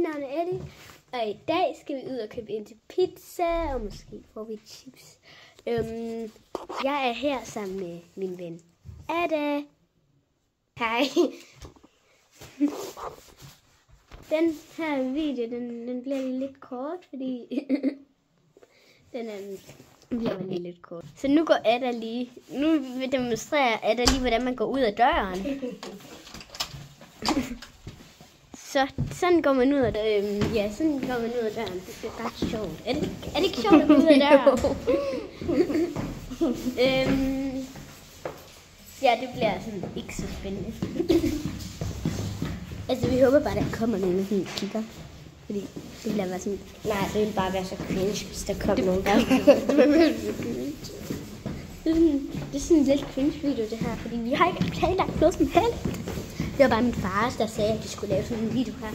navn er Eddie, og i dag skal vi ud og købe ind til pizza, og måske får vi chips. Jeg er her sammen med min ven Ada. Hej. Den her video, den bliver lidt kort, fordi den bliver lige lidt kort. Så nu går Ada lige, nu vil demonstrere Ada lige, hvordan man går ud af døren. Så sådan går man ud af døren. Ja, sådan går man ud af døren. Det er ret sjovt. Er det ikke sjovt at gå ud af døren? Ja, det bliver sådan ikke så spændende. Altså, vi håber bare, at der kommer nogen, der kigger. Fordi det bliver bare sådan... Nej, det vil bare være så cringe, hvis der kom nogen der. Det er sådan en lidt cringe video, det her. Fordi vi har ikke planlagt noget som helst. Det var bare min far, der sagde, at vi skulle lave sådan en video her.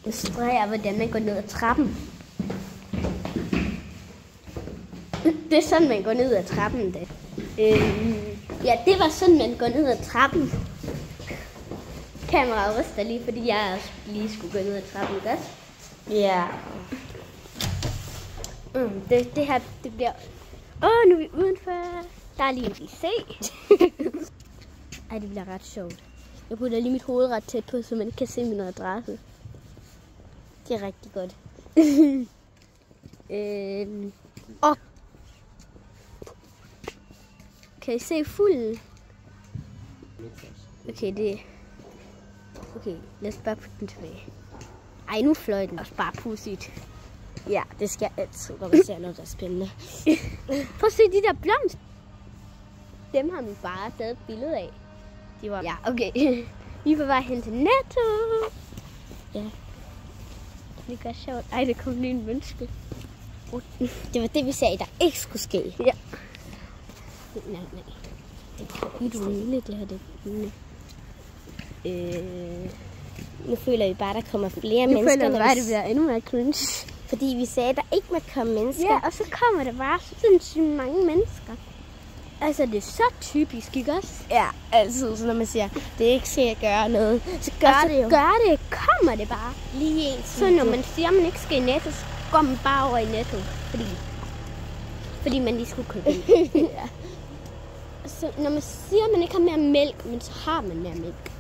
Nu streger jeg, hvordan man går ned ad trappen. Det er sådan, man går ned ad trappen. Det. Ja, det var sådan, man går ned ad trappen. Kameraet ryster lige, fordi jeg også lige skulle gå ned ad trappen, ikke også? Ja. Det her, det bliver... nu er vi udenfor. Der er lige en se. Ej, det bliver ret sjovt. Jeg putter lige mit hoved ret tæt på, så man kan se min adresse. Det er rigtig godt. Kan I se fuglen? Okay, lad os bare putte den tilbage. Ej, nu fløj den også bare pudsigt. Ja, det skal jeg altid, når vi ser noget, der er spændende. Prøv at se de der blomster. Dem har vi bare taget et billede af. De var... Ja, okay. Vi er på vej hen til Netto. Ja. Det gør sjovt. Ej, det kom lige en menneske. Det var det, vi sagde, der ikke skulle ske. Ja. Nej. Det er ikke lille, det her. Nu føler vi bare, der kommer flere mennesker. Nu føler vi bare, det bliver endnu mere cringe. Fordi vi sagde, der ikke må komme mennesker. Ja, og så kommer der bare sindssygt mange mennesker. Altså, det er så typisk, ikke også? Ja, altid. Så når man siger, det er ikke til at gøre noget, så gør det jo. Kommer det bare. Lige en. Så når man siger, at man ikke skal i Netto, så går man bare over i Netto. Fordi man lige skulle købe ind. Ja. Så når man siger, at man ikke har mere mælk, men så har man mere mælk.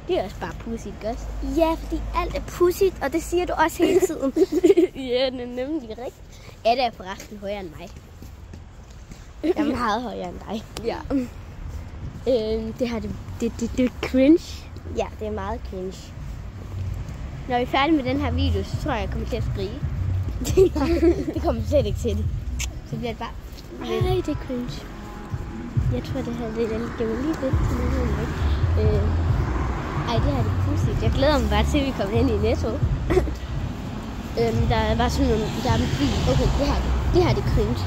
Det er også bare pudsigt, ikke også? Ja, fordi alt er pudsigt, og det siger du også hele tiden. Ja, det er nemlig rigtigt. Ada er forresten højere end mig. Jeg er meget højere end dig. Ja. Det her, det er cringe. Ja, det er meget cringe. Når vi er færdige med den her video, så tror jeg kommer til at skrige. Det kommer slet ikke til det. Så bliver det bare... Ej, det er cringe. Jeg tror, det her det gemmer lige lidt til noget. Ej, det her er pudsigt. Jeg glæder mig bare til, at vi kommer hen i Netto. Der var sådan nogle... Der er en bil. Okay, det her er cringe.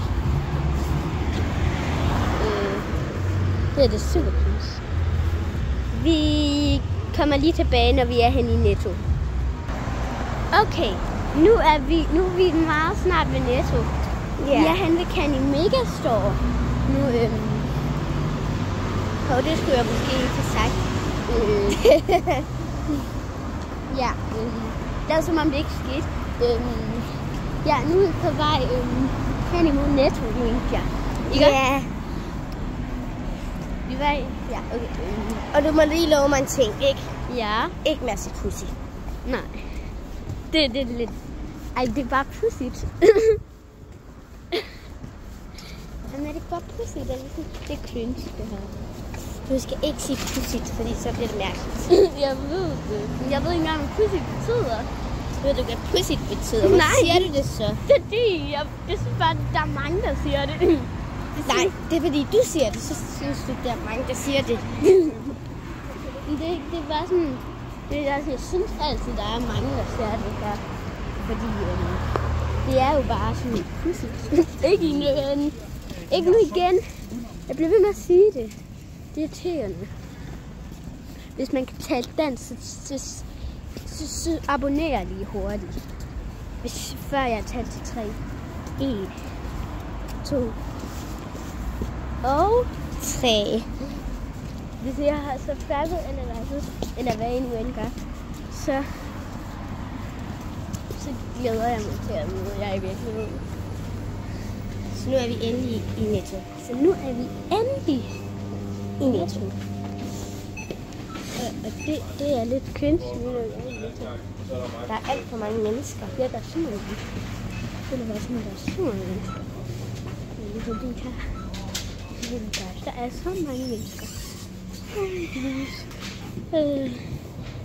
Det er det super cringe. Vi kommer lige tilbage, når vi er hen i Netto. Okay, nu er vi meget snart ved Netto. Yeah. Vi er hen ved Candy Megastore. Nu, det skulle jeg måske ikke have sagt. Ja, lad som om det ikke skete. Ja, nu er vi på vej hen imod Netto, mente jeg. Ja. Vi var ja, okay. Og du må lige love mig en ting, ikke? Ja. Ikke mere sit pussy. Nej. Det er lidt... Ej, det er bare pudsigt. Jamen, er det bare pudsigt? Det er cringe, det her. Du skal ikke sige pudsigt, fordi så bliver det mærkeligt. Jeg ved det. Jeg ved ikke engang, hvad pudsigt betyder. Ved du, hvad pudsigt betyder? Hvad siger du det så? Det er fordi, jeg synes bare, der er mange, der siger det. Nej, det er fordi, du siger det, så synes du, der er mange, der siger det. Det er bare sådan... jeg synes altid, der er mange, der siger det her. Fordi det er jo bare sådan pudsigt. Ikke nu igen. Jeg bliver ved med at sige det. Det er irriterende. Hvis man kan tale dansk, så abonnerer lige hurtigt. Før jeg talte til 3. 1, 2 og 3. Hvis jeg har så færdigt eller hvad I nu end gør, så så glæder jeg mig til at møde jer i virkeligheden. Så nu er vi endelig i Netto. Så nu er vi endelig I Netto. Og det er lidt cringe, nu er vi i Netto. Der er alt for mange mennesker. Ja, der er så mange mennesker. Det er som, der er så mange mennesker. Men lige forbi her. Der er så mange mennesker.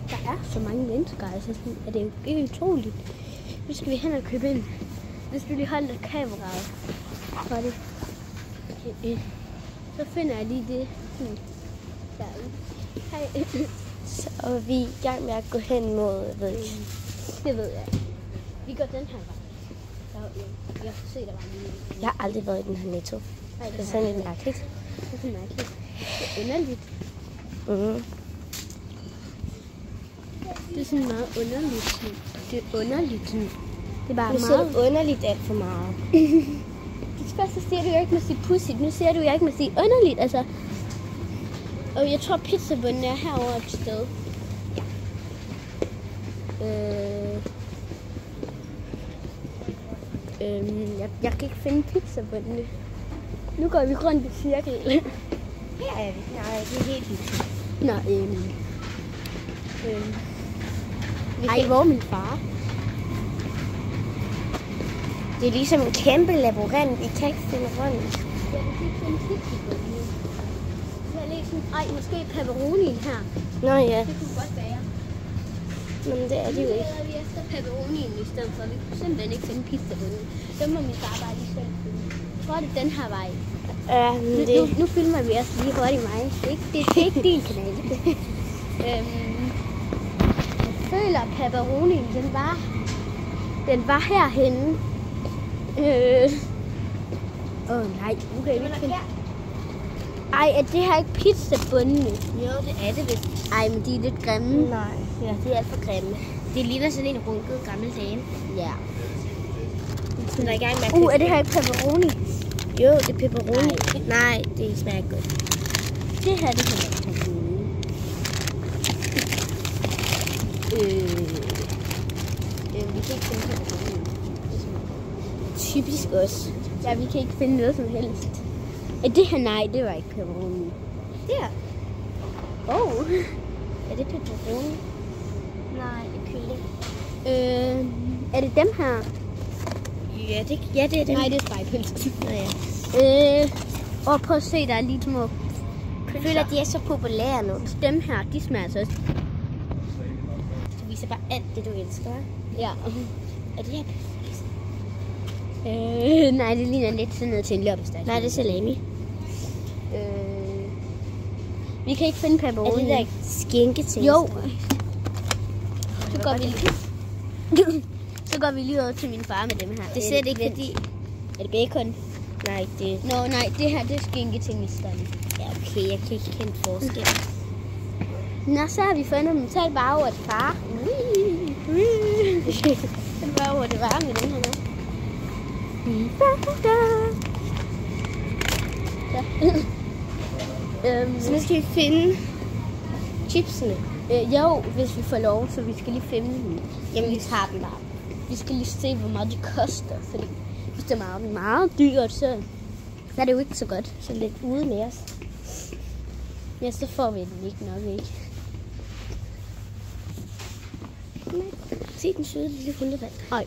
Der er så mange mennesker, altså sådan, at det er jo ikke utroligt. Nu skal vi hen og købe ind. Hvis du lige holder kameraet for det. Så finder jeg lige det. Derude. Hej. Så er vi i gang med at gå hen mod, jeg ved ikke. Det ved jeg. Vi går den her vej. Jeg kan se, der var en. Jeg har aldrig været i den her Netto. Nej, Det er sådan lidt mærkeligt. Det er så mærkeligt. Det er underligt. Mm. Det er sådan meget underligt. Det er underligt. Det er bare Nu ser meget. du underligt alt for meget. Først så siger du, jeg ikke må sige pudsigt. Nu siger du, jeg ikke må sige underligt. Altså. Og jeg tror, pizzabunden er herovre et sted. Jeg kan ikke finde pizzabunden. Nu går vi rundt i cirkel. Her er vi. Nej, det er helt vildt. Nå, ej, hvor er min far? Det er ligesom en kæmpe labyrint. Vi kan ikke finde rundt. Jeg kan ikke finde pizzabunden. Så jeg læser sådan, ej, måske pepperonien her. Nå ja, Det kunne godt være. men det er det jo ikke. Nu leder vi efter pepperonien i stedet for. Vi kunne simpelthen ikke finde pizzabunden. Den må min far bare lige selv finde. Jeg tror, det er den her vej. Nu filmer vi også lige hurtigt mig. Det er ikke din kanal. Jeg føler, at pepperonien, den var herhenne. Nej, nu kan jeg ikke finde. Ej, er det her ikke pizzabundene? Jo, det er det vist. Ej, men de er lidt grimme. Nej, ja, det er alt for grimme. Det ligner sådan en runket gammel dame. Ja. Som der er i gang med at Er det her ikke pepperoni? Jo, det er pepperoni. Nej, det smager ikke godt. Det her, det kan være pepperoni. Vi kan ikke finde pepperoni. Typisk også. Ja, vi kan ikke finde noget som helst. Det her, nej, det var ikke pepperoni. Der. Er det pepperoni? Nej, det er kylling. Er det dem her? Ja, det er det. Nej, det er spejpølse. Nå ja. Og prøv at se, der er lige små Jeg føler, at de er så populære nu. dem her, de smager så også. Du viser bare alt det, du elsker. Ja. Er det her? Nej, det ligner lidt sådan noget til en løbesteg. Nej, det er salami. Vi kan ikke finde Er pepperoni. det der skinketing? Jo. Så går vi lige over til min far med dem her. Det ser det ikke, fordi... Er det bacon? Nej, det... Nå, nej, det her, det er skinketingesterne. Ja, okay, jeg kan ikke kende forskel. Nå, så har vi fundet dem. Tal bare over til far. Tal bare over det varme med den her nu. Så nu skal vi finde chipsene. Jo, hvis vi får lov, så vi skal lige finde dem. Jamen, vi tager dem bare. Vi skal lige se, hvor meget det koster, fordi hvis det er meget dyrt, så er det jo ikke så godt. Så lidt ude med os. Ja, så får vi den ikke nok, ikke? Se den søde lille hundevand. Ej,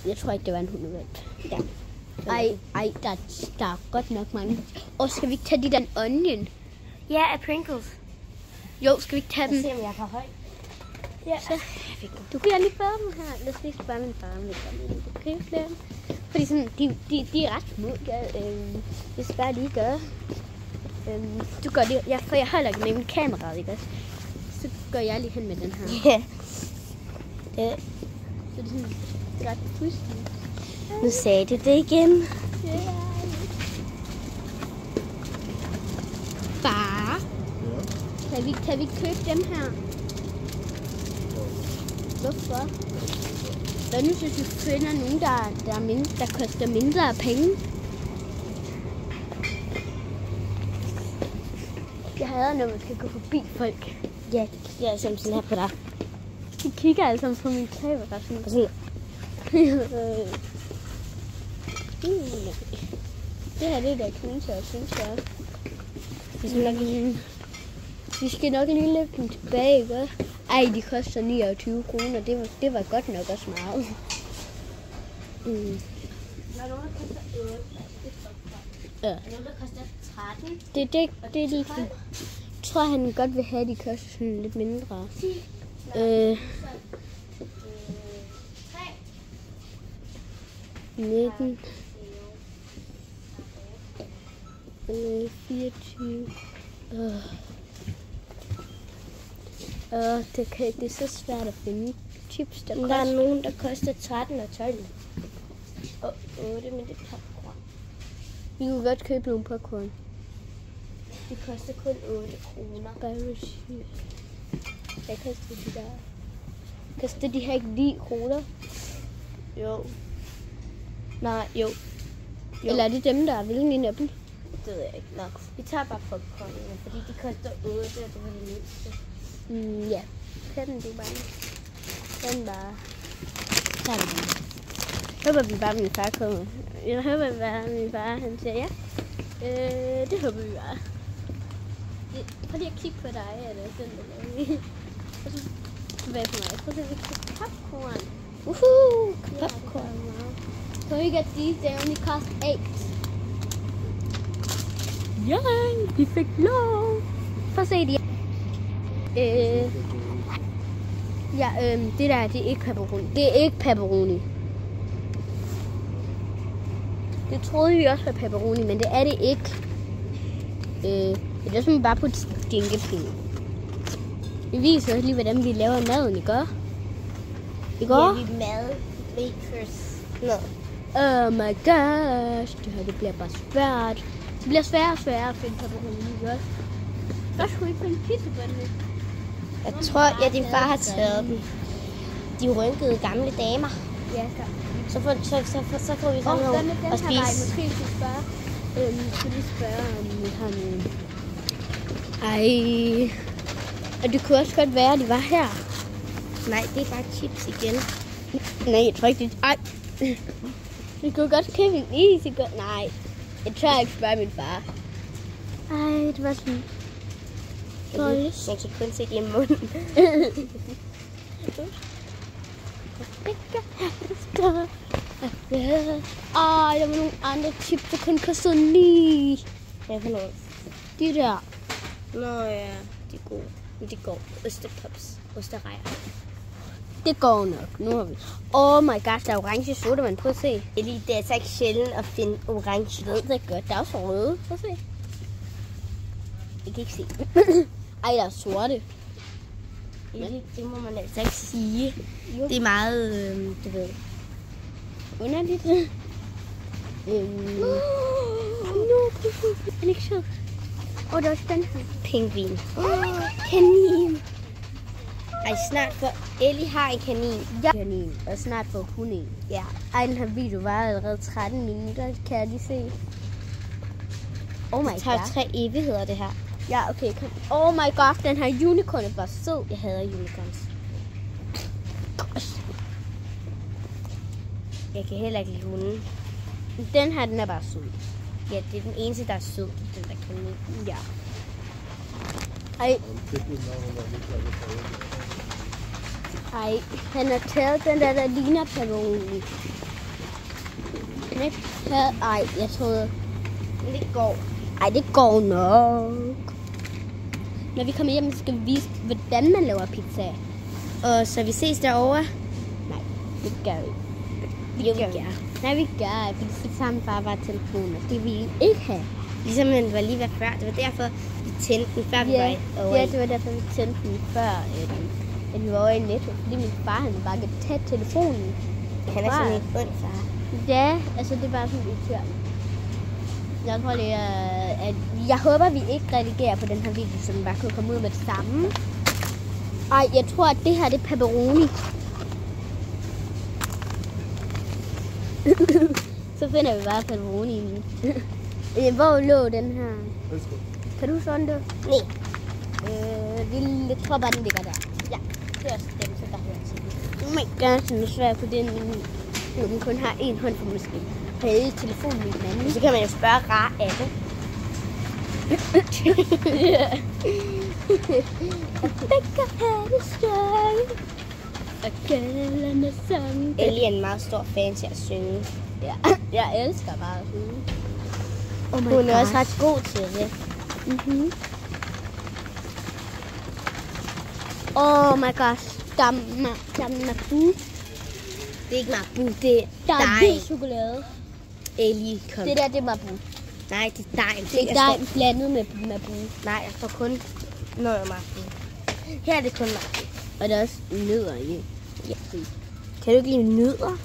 jeg tror ikke, det var en hundevand. Ja. Ej, der er godt nok mange. Og skal vi ikke tage de der onion? Ja, af Pringles. Jo, skal vi ikke tage dem? Jeg ser, om jeg er for høj. Ja. Så, du kan lige bade dem her. Lad os lige spørge min far, om vi kan købe flere. Fordi sådan, de er ret små. Jeg skal bare lige gøre. Du gør det, for jeg holder ikke med mit kamera, ikke også? Så går jeg lige hen med den her. Ja. Ja. Så det er sådan, det er ret fuldstændig. Nu sagde du det igen. Far, kan vi købe dem her? Hvorfor? Hvad nu, hvis vi finder nogen, der koster mindre penge? Jeg hader, når man skal gå forbi folk. Ja, jeg er som sådan her på dig. De kigger alle sammen på min kamera. Og sådan. Det her det er da knusør, synes jeg. Vi skal nok lige lægge dem tilbage, ikke? Ej, de koster 29 kroner. Det var godt nok også meget. Ja. Er nogen, der koster 13? Det er lige fint. Jeg tror, han godt vil have, at de koster sådan lidt mindre. 19. 24. Det er så svært at finde chips, der Der er nogen, der koster 13 og 12. Og 8, men det er popcorn. Vi kunne godt købe nogle popcorn. Det koster kun 8 kroner. Hvad koster de der? Koster de her ikke 9 kroner? Jo. Nej, jo. Eller er det dem, der er hvilken af dem? Det ved jeg ikke. Nå, vi tager bare popcornene, fordi de koster 8, og det var det mindste. Ja. Tag den, du bare. Tag den bare. Jeg håber vi bare, at min far kommer. Jeg håber bare, at min far han siger ja. Det håber vi bare. Prøv lige at kigge på dig, eller sådan noget. Og så tilbage på mig. Prøv at se, vi kan popcorn. Popcorn. So we get these, they only cost 8. Yay, vi fik lov. Prøv at se de. Det der, det er ikke pepperoni. Det er ikke pepperoni. Det troede vi også var pepperoni, men det er det ikke. Det er som bare på stinkepinde. Vi viser også lige, hvordan vi laver maden, ikke? Ikke? Ja, vi mad makers. Oh my gosh, det her det bliver bare svært. Det bliver sværere og sværere at finde pepperoni, ikke? Først skulle vi finde pizzabåndene. Jeg tror, ja, din far har taget dem. De rynkede gamle damer. Ja, så får vi sådan nogle at spise. Måske vi skal spørge, om vi har nogle. Ej. Og det kunne også godt være, at de var her. Nej, det er bare chips igen. Nej, jeg tror ikke, det. Ej. Vi kunne godt købe en is. Nej, jeg tør ikke spørge min far. Ej, det var sådan. Jeg kan kun se det i munden. Der var nogle andre chips, der kun kostede 9. Hvad for noget? De der. Nå ja, de er gode. Men de går. Ostepops. Osterejer. Det går nok. Nu har vi. Oh my gosh, der er orange sodavand. Prøv at se. Eli, det er altså ikke sjældent at finde orange. Det er godt. Der er også røde. Prøv at se. Jeg kan ikke se. Ej, der er sorte. Eli, det må man altså ikke sige. Jo. Det er meget, du ved. Underligt. Er det ikke sjovt? Der er også den her. Pingvin. Kanin. Ej, snart for Ellie har en kanin. Ja. Kanin. Og snart får hun en. Ja. Ej, den her video var allerede 13 minutter, kan jeg lige se. Oh my god. Det tager 3 evigheder, det her. Ja, okay, kom. Oh my god, den her unicorn er bare sød. Jeg hader unicorns. Jeg kan heller ikke lide hunden. Den her, den er bare sød. Ja, det er den eneste, der er sød. Den der kanin. Ja. Ej. Ej, han har taget den der ligner pepperoni. Ej, jeg troede. Men det går. Ej, det går nok. Når vi kommer hjem, skal vi vise, hvordan man laver pizza. Og så vi ses derovre? Nej, det gør vi ikke. Jo, vi gør. Nej, vi gør. Vi skal sammen bare telefoner. Det vil vi ikke have. Ligesom den var lige før. Det var derfor, vi tændte den, før vi var over. Ja, det var derfor, vi tændte den før, at vi var over i Netto. Fordi min far, han bare kan tage telefonen. Han er sådan en ond far. Ja, altså det er bare sådan lidt irriterende. Jeg tror det er, at jeg håber, vi ikke redigerer på den her video, så den bare kan komme ud med det samme. Ej, jeg tror, at det her det er pepperoni. Så finder vi bare pepperoni. Hvor lå den her? Kan du sådan det? Nej. Jeg tror bare, den ligger der. Ja, det er også den, så der hører til. Oh my god, den er svær på den. når man kun har en hånd, for måske holde telefonen i den anden. Så kan man jo spørge rar af det. Og begge har det støj. Og gælerne sang. Ellie er en meget stor fan til at synge. Ja, jeg elsker bare at synge. Oh my Hun er gosh. også ret god til det. Oh my gosh. Mabu. Det er ikke Mabu, det er Der er dig. hvid chokolade. Ellie, kom. Det der, det er Mabu. Nej, det er dig. Det er dig blandet med Mabu. Nej, jeg får kun noget Mabu. Her er det kun Mabu. Og der er også nødder i. Ja. Kan du ikke lide nødder?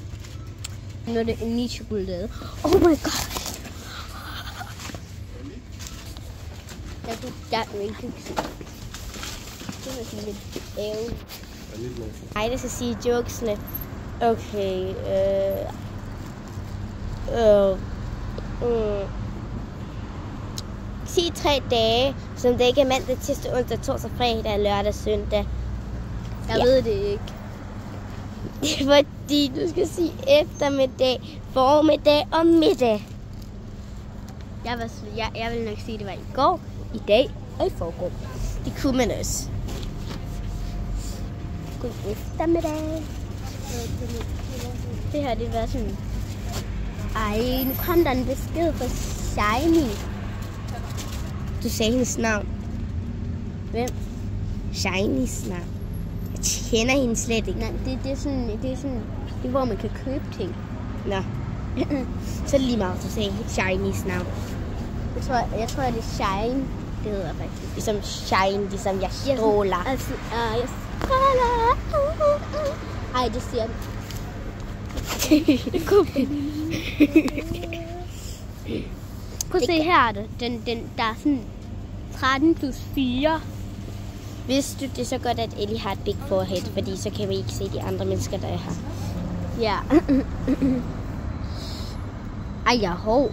Nu er det en ny chokolade. Oh my god. Jeg er ikke se. Det var sådan lidt æve. Nej, det skal sige jokesene. Okay. Sig 3 dage, som det ikke er mandag, tirsdag, onsdag, torsdag, fredag, lørdag, søndag. Jeg ved det ikke. Det er fordi, du skal sige eftermiddag, formiddag og middag. Jeg vil nok sige, at det var i går, i dag og i forgår. Det kunne man også. God eftermiddag. Det her, det var sådan... Ej, nu kom der en besked fra Shiny. Du sagde hendes navn. Hvem? Shinys navn. Jeg kender hende slet ikke. Nej, det er sådan, det er, hvor man kan købe ting. Nå. Så er det lige meget, du sagde Shinys navn. Jeg tror, det er Shine. Det hedder faktisk. Ligesom shine, ligesom jeg stråler. Altså, jeg stråler. Ej, det siger den. Prøv at se her. Der er sådan 13 plus 4. Vidste du det så godt, at Ellie har et big forehead, fordi så kan vi ikke se de andre mennesker, der er her. Ja. Ej, jeg er hård.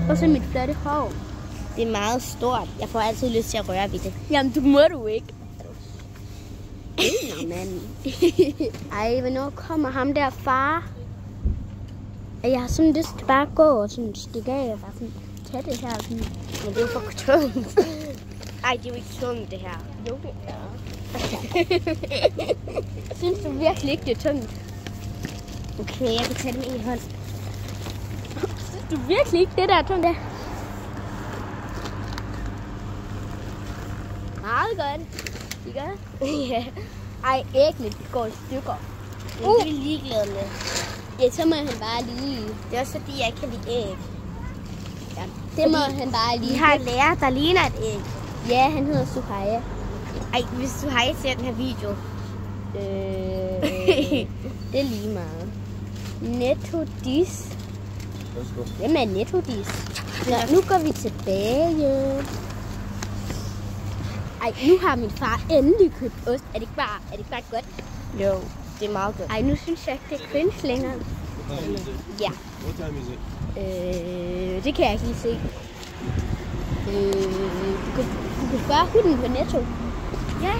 Og så mit flotte hår. Det er meget stort. Jeg får altid lyst til at røre ved det. Jamen, du må du ikke. Nå, mand. Ej, hvornår kommer ham der far? Jeg har sådan lyst til bare at gå og sådan stikke af og bare sådan tage det her. Sådan. Men det er jo for tungt. Ej, det er jo ikke tungt, det her. Jo, det er. Synes du virkelig ikke, det er tungt? Okay, jeg kan tage det med en hånd. Synes du virkelig ikke, det der er tungt? Ja. Meget godt. Det gør det? Ja. Ej, ægget går i stykker. Det er vi ligeglade med. Ja, så må han bare lige. Det er også fordi, jeg ikke kan lide æg. Ja, det må han bare lige. Vi har en lærer, der ligner et æg. Ja, han hedder Suhaya. Ej, hvis du har ikke set den her video. Det er lige meget. Nettodis. Hvem er Nettodis? Nå, nu går vi tilbage. Ej, nu har min far endelig købt ost. Er det ikke bare godt? Jo, det er meget godt. Ej, nu synes jeg ikke, det er cringe længere. Ja. Det kan jeg ikke lige se. Du kan spørge hunden på Netto. Ja.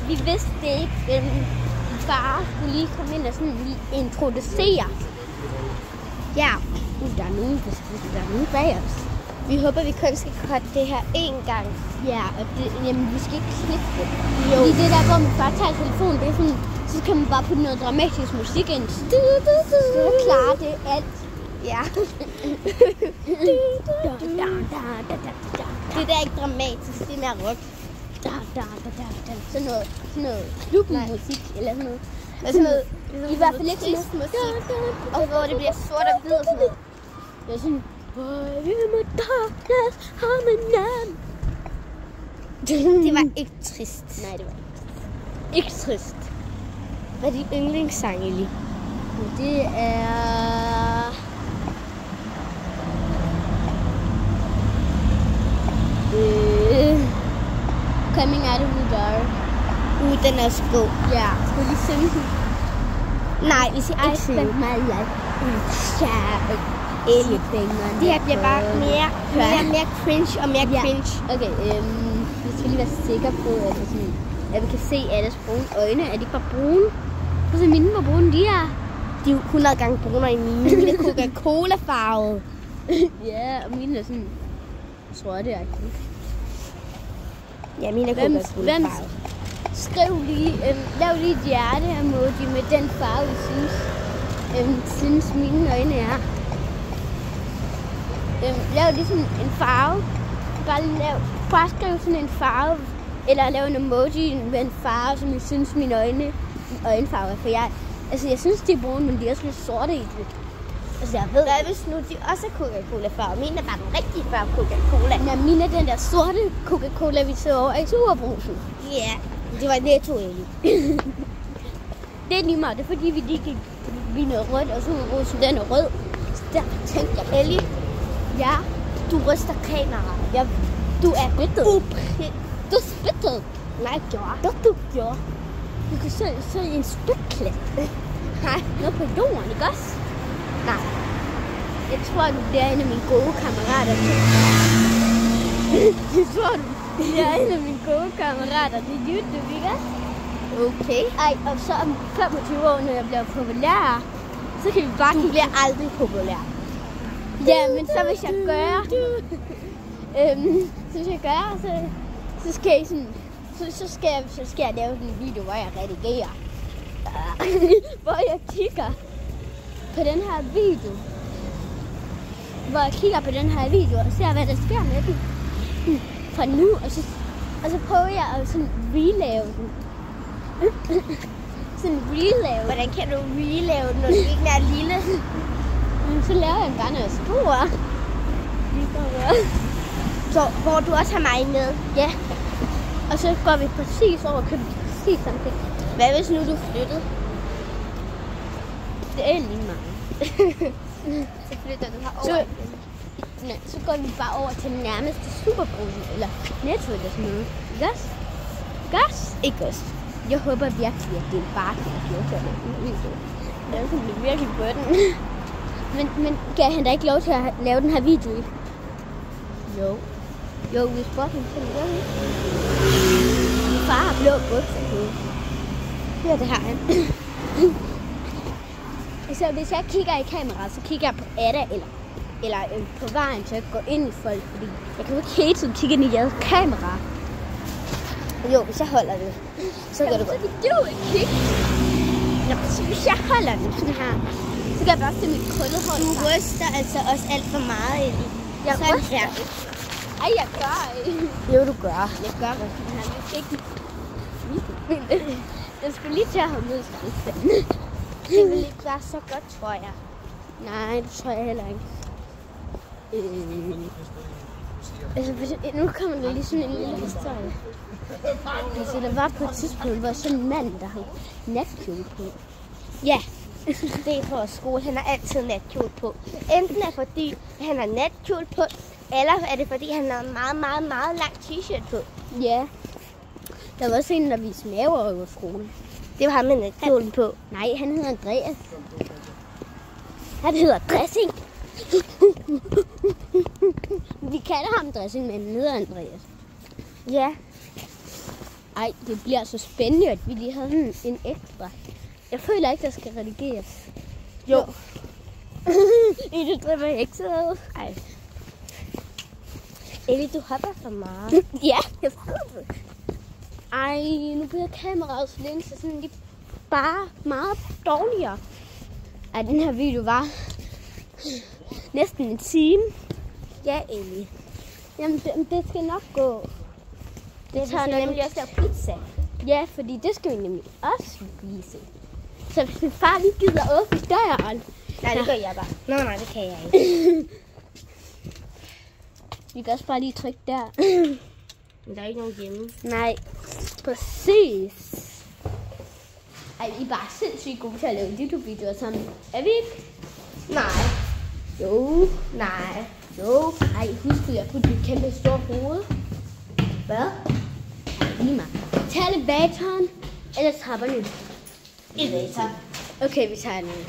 Vi vidste det ikke. Din far skulle lige komme ind og sådan lige introducere. Ja. Der er nogen bag os. Vi håber, vi kun skal cutte det her én gang. Ja, og vi skal ikke slippe det. Jo. Fordi det der, hvor man bare tager telefonen, det er sådan, så kan man bare putte noget dramatisk musik ind. Så klarer det alt. Ja. Det der er ikke dramatisk, det er mere rock. Sådan noget klubmusik eller sådan noget. Sådan noget. I hvert fald ikke sådan noget musik. Og hvor det bliver sort og hvid og sådan noget. Det er sådan, det var ikke trist. Nej, det var ikke trist. Hvad er din yndlingssang, Ellie? Det er... Coming Out of the Dark. Den er også god. Ja, skal vi synge den? Nej, vi skal ikke synge. My life. Det her bliver bare mere cringe og mere cringe. Okay, vi skal lige være sikre på, at vi kan se alles brune øjne. Er de ikke bare brune? Prøv at se mine, hvor brune de er. De er jo 100 gange brunere i mine. Mine er Coca-Cola-farvet. Ja, og mine er sådan sorte-agtige. Ja, mine er Coca-Cola-farvet. Skriv lige, lav lige et hjerte-emoji med den farve, I synes mine øjne er. Lav lige sådan en farve. Bare skriv sådan en farve, eller lav en emoji med en farve, som I synes mine øjenfarve er. For jeg synes, de er brune, men de er også lidt sorte i det. Altså, jeg ved. Hvad hvis nu de også er Coca-Cola-farve? Mine er bare den rigtige farve Coca-Cola. Ja, mine er den der sorte Coca-Cola, vi så over i Superbrusen. Ja, det var Netto, Ellie. Det er lige meget. Det er fordi, vi lige gik noget rødt, og Superbrusen, den er rød. Så der tænkte jeg, Ellie. ja, Du ryster kameraet. ja, du er sprittet. Du er sprittet. Nej, gjorde. Du gjorde. Du kan se en spytklat. Nej. Noget på jorden, ikke også? Nej. Jeg tror, du bliver en af mine gode kammerater. Jeg tror, du bliver en af mine gode kammerater til YouTube, ikke også? Okay. Ej, og så om 25 år, når jeg bliver populær, så kan vi bare... Du bliver aldrig populær. Ja, men så hvis jeg gør... så skal jeg sådan... Så skal jeg lave en video, hvor jeg redigerer. Hvor jeg kigger på den her video. Hvor jeg kigger på den her video og ser, hvad der sker med den. Fra nu, og så prøver jeg at sådan relave den. Sådan relave. Hvordan kan du relave den, når du ikke er lille? Så laver jeg den bare, når jeg er stor. Så hvor du også har mig med. Ja. Og så går vi præcis over og køber præcis samtidig. Hvad hvis nu du flyttede? Det er lige meget. Så flytter du herover. Så går vi bare over til den nærmeste Superbrusen, eller Netto eller sådan noget. Ikke også? Ikke også? Jeg håber virkelig, at det er bare til at gøre det. Jeg er sådan virkelig på den. Men gav han da ikke lov til at lave den her video i? Jo, vi spurgte ham til at gøre det. Min far har blå bukser på. Ja, det har han. Så hvis jeg kigger i kameraet, så kigger jeg på Ada eller på vejen, så jeg går ind i folk, fordi jeg kan jo ikke hele tiden kigge ind i jeres kamera. Jo, hvis jeg holder det, så gør det godt. Så kan du ikke kigge. Nå, så hvis jeg holder den sådan her, så kan jeg bare se mit krøllede hår. Du ryster altså også alt for meget, Ellie. Jeg sådan ryster. her. Ej, jeg gør ikke. Jo, du gør. Jeg gør godt sådan her. Jeg skulle lige til at have med skriftstanden. Det vil ikke være så godt, tror jeg. Nej, det tror jeg heller ikke. Altså, nu kommer der lige sådan en lille historie. Altså, der var på et tidspunkt, hvor sådan en mand, der havde natkjole på. Ja, det er på skole. Han har altid natkjole på. Enten er fordi han har natkjole på, eller er det fordi han har en meget, meget, meget lang t-shirt på. Ja. Der var også en, der viste maver over skolen. Det var ham med natkjolen på. Nej, han hedder Andreas. Han hedder Dressing. Vi kalder ham Dressing, men han hedder Andreas. Ja. Ej, det bliver så spændende, at vi lige har en ekstra. Jeg føler ikke, der skal redigeres. Jo. Du drømmer ikke så. Ej. Ellie, du hopper for meget. Ja, jeg ved det. Ej, nu bliver kameraets linse sådan lige bare meget dårligere. Ej, den her video var næsten en time. Ja, Ellie. Jamen, det skal nok gå. Det tager nemlig også lave pizza. Ja, fordi det skal vi nemlig også vise. Så hvis min far lige gider åbne døren. Nej, det gør jeg bare. Nej, det kan jeg ikke. Vi kan også bare lige trykke der. Men der er ikke nogen hjemme. Nej, præcis. Ej, I er bare sindssygt gode til at lave YouTube-videoer sammen. Er vi ikke? Nej. Jo. Nej. Jo. Ej, husk at jeg putte mit kæmpe store hoved. Hvad? Ej, lige mig. Tag elevatoren, eller trapperne. Elevator. Okay, vi tager en anden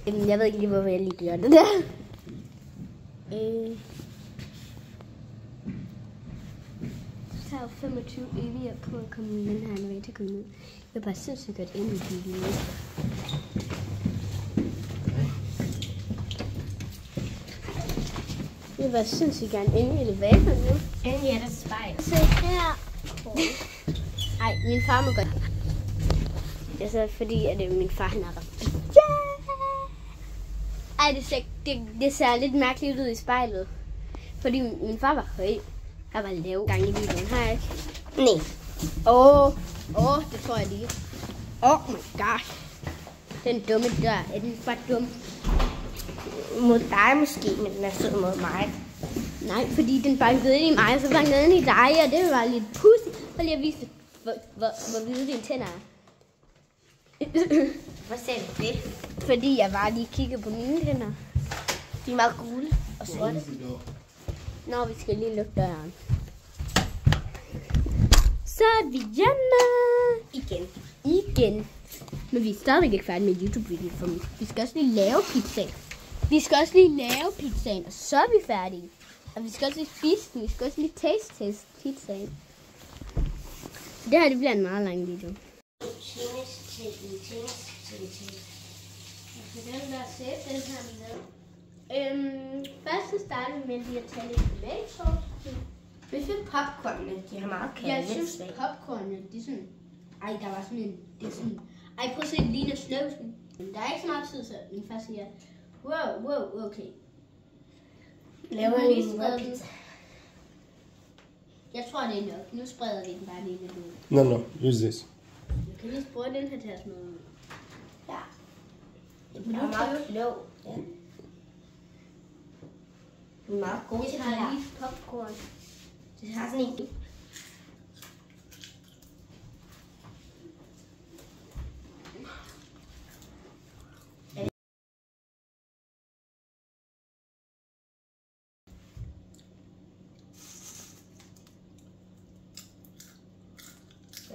ting. Jeg ved ikke lige, hvorfor jeg lige gør det der. tager 25 evier på at komme i den her elevator til at komme ned. Jeg er bare sindssygt godt inde i bilen. Jeg var sindssygt gerne inde i elevatoren nu. Endelig er der spejl. Se her. Ej, min far må godt. Det er så fordi, at min far han er der. Ej, det ser lidt mærkeligt ud i spejlet. Fordi min far var høj. Jeg var lav gang i videoen. Har jeg ikke? Nej. Det tror jeg lige. Oh my god. Den dumme dør. Er den bare dum? Mod dig måske, men den er sød mod mig. Nej, fordi den bankede ind i mig, og så bankede den ind i dig, og det var lidt pudsigt. For lige at vise, hvor hvide dine tænder er. Hvor sagde du det? Fordi jeg bare lige kiggede på mine tænder. De er meget gule og sorte. Nå, vi skal lige lukke døren. Så er vi hjemme. Igen. Men vi er stadigvæk ikke færdige med YouTube-videoen, for vi skal også lige lave pizzaen. Og så er vi færdige. Og vi skal også lige spise den. Vi skal også lige taste pizzaen. Det her, det bliver en meget lang video. Først så starter vi med lige at tage lidt tomatsauce. Jeg synes popcornene, de har meget kærlighed. Jeg synes popcornene, det er sådan... Ej, der var sådan en... Det er sådan... Ej, prøv at se, det ligner snøvsen. Der er ikke så meget tid, så min far siger... Wow, okay. Laver en pizza. Jeg tror, det er nok. Nu spreder vi den bare lige lidt ud. No, use this. Jeg kan lige sprede den her til at smide ud. Ja. Det er meget klog. Ja. Det er meget god til det Jeg har her. lige popcorn. Det har sådan en...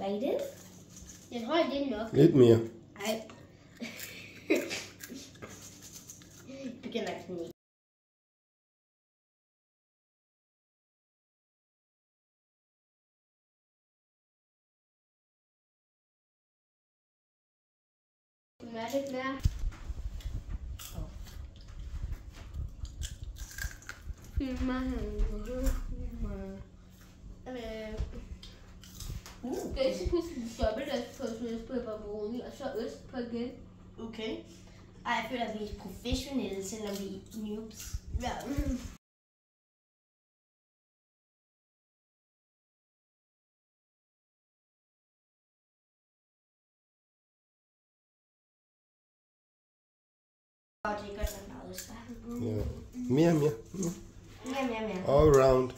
Like det? Jeg tror, det er nok. Lidt mere. Ej. Begynder ikke sådan. Hvad er det mere? Skal jeg putte dobbelt på barbaroni, og så ost på igen? Okay. Ej, jeg føler, at vi er professionelle, selvom vi er noobs. Ja. Og det er godt nok meget ost, hva'? Ja. Mere. Mere. All around.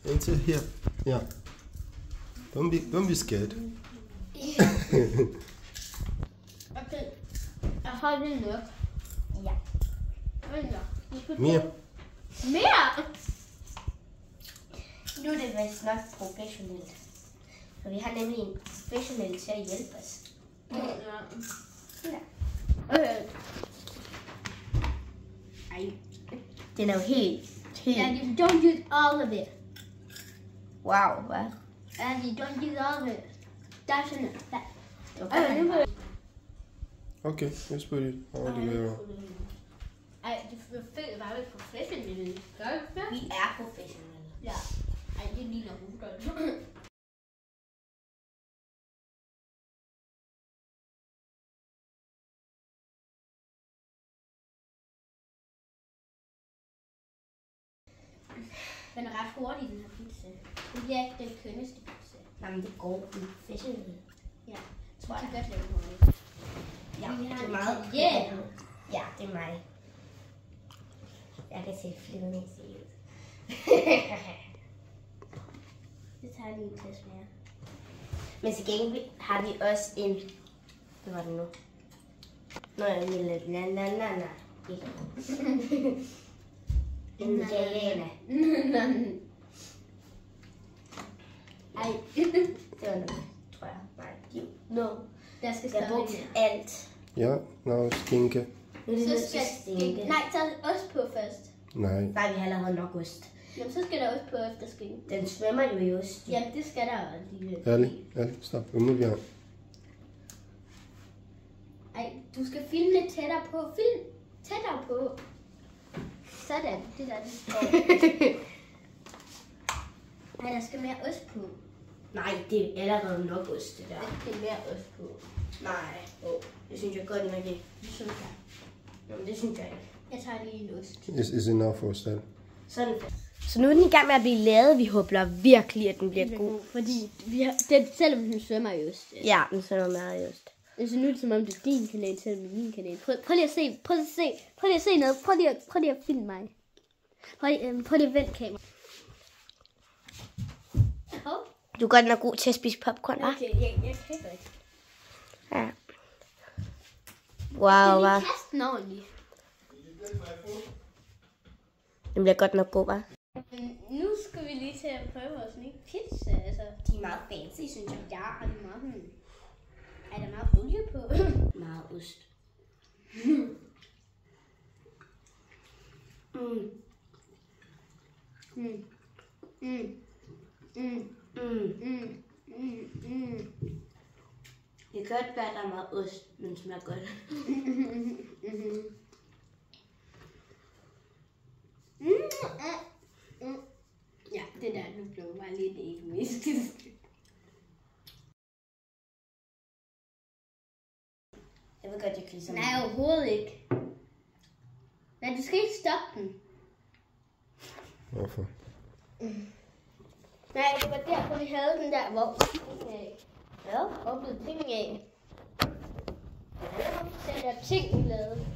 Into here. Yeah. Don't be scared. Okay. Jeg har det nok. Ja. Mere. Mere? Nu er det vist nok professionelt. For vi har nemlig en professionel til at hjælpe os. Ja. Okay. Ej. Den er jo helt... Daddy, don't use all of it. Wow, hvad? Daddy, don't use all of it. That's enough. Okay. Okay, let's put it all the way around. Ej, det føler bare lidt professionelt. Gør det ikke? Vi er professionelle. Ja. Ej, det ligner hovedet. Den er ret hurtig, den her pizza. Det bliver ikke den kønneste pizza. Nej, men det går. Vi er professionelle. Ja, jeg tror, jeg kan godt lave det hurtigt. Ja, Vi det har er en meget... italiener. Ja, det er mig. Jeg kan se flydende ud. Det tager lige en test mere. Men til gengæld har vi også en... Hvad var det nu? Nå, en lille... Na. En italiener. Ej, Det var noget, tror jeg. Nej, jo. No. der skal Jeg stadig brugte mere. alt. Ja, now skinke. Nu er det nødt Så til at skal stinke. nej, tag ost på først. Nej. Nej, vi har allerede nok ost. Jamen, så skal der også på efterskæng. Den svømmer jo i ost. Jamen, det skal der også lige. Ærligt, stop. Nu må vi have. Ej, du skal filme lidt tættere på. Film tættere på. Sådan, det der, det står. Ej, der skal mere ost på. Nej, det er allerede nok ost, det der. Der skal mere ost på. Nej, det synes jeg godt nok ikke. Det synes jeg. Jamen, det synes jeg ikke. Jeg tager lige en ost. Is enough for os selv. Sådan. Så nu er den i gang med at blive lavet. Vi håber virkelig, at den bliver god. Fordi selvom den svømmer i ost. Ja, den svømmer meget i ost. Altså nu er det som om det er din kanal, selvom det er min kanal. Prøv lige at se, prøv lige at se noget. Prøv lige at filme mig. Prøv lige at vende kamera. Du er godt nok god til at spise popcorn, hva'? Okay, jeg kan ikke. Ja. Wow, hva'? Kaste den ordentligt. Den bliver godt nok god, hva'? Nu skal vi lige til at prøve vores nye pizza. Altså, De er meget fancy, synes jeg. ja, og det er meget sådan. Er der meget olie på? Meget ost. Det kan godt være, at der er meget ost, men det smager godt. Ja, det der, nu blev bare lidt egoistisk. Jeg ved godt, jeg kriser mig. Nej, overhovedet ikke. Nej, du skal ikke stoppe den. Hvorfor? Nej, det var derfor, vi havde den der, hvor hvor blev ting af. Så der er ting, vi lavede.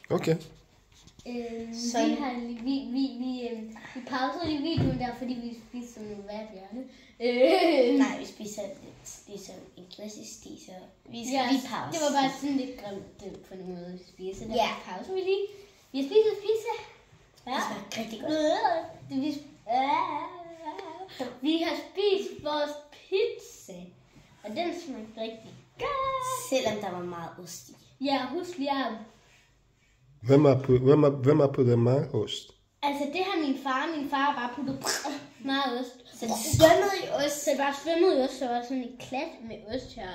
Okay. Vi pausede lige videoen der, fordi vi spiste sådan noget hvert hjørne. Nej, vi spiser en klassisk stis, og vi pauser. Det var bare sådan lidt grimt på den måde, vi spiser. Så der Ja. pauser vi lige. Vi har spist pizza. Ja. Det smager rigtig godt. Vi har spist vores pizza, og den smagte rigtig godt. Selvom der var meget ost i. Ja, husk lige om. Hvem har puttet meget ost? Altså, det har min far. Min far har bare puttet meget ost. Så det svømmede i ost. Så det bare svømmede i ost, så var der sådan en klat med ost her.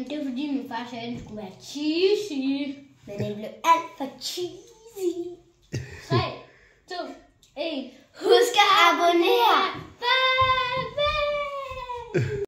Det var fordi min far sagde, at den skulle være cheesy. Men den blev alt for cheesy. 3, 2, 1. Husk at abonnere!